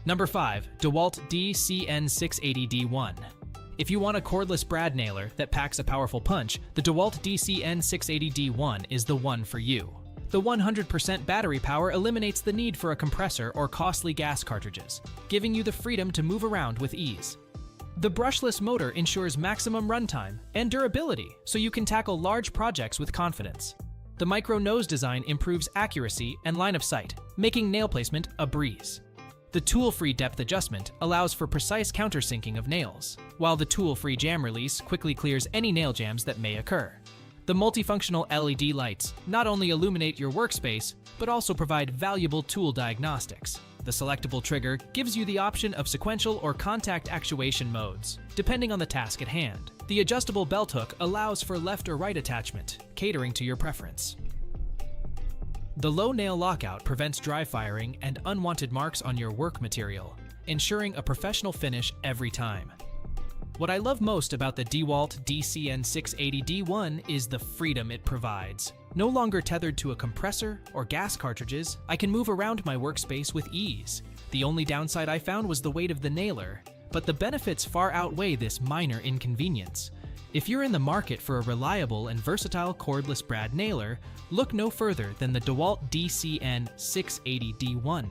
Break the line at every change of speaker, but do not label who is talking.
Number 5. DEWALT DCN680D1. If you want a cordless brad nailer that packs a powerful punch, the DEWALT DCN680D1 is the one for you. The 100% battery power eliminates the need for a compressor or costly gas cartridges, giving you the freedom to move around with ease. The brushless motor ensures maximum runtime and durability, so you can tackle large projects with confidence. The micro nose design improves accuracy and line of sight, making nail placement a breeze. The tool-free depth adjustment allows for precise countersinking of nails, while the tool-free jam release quickly clears any nail jams that may occur. The multifunctional LED lights not only illuminate your workspace, but also provide valuable tool diagnostics. The selectable trigger gives you the option of sequential or contact actuation modes, depending on the task at hand. The adjustable belt hook allows for left or right attachment, catering to your preference. The low nail lockout prevents dry firing and unwanted marks on your work material, ensuring a professional finish every time. What I love most about the DEWALT DCN680D1 is the freedom it provides. No longer tethered to a compressor or gas cartridges, I can move around my workspace with ease. The only downside I found was the weight of the nailer, but the benefits far outweigh this minor inconvenience. If you're in the market for a reliable and versatile cordless brad nailer, look no further than the DEWALT DCN680D1.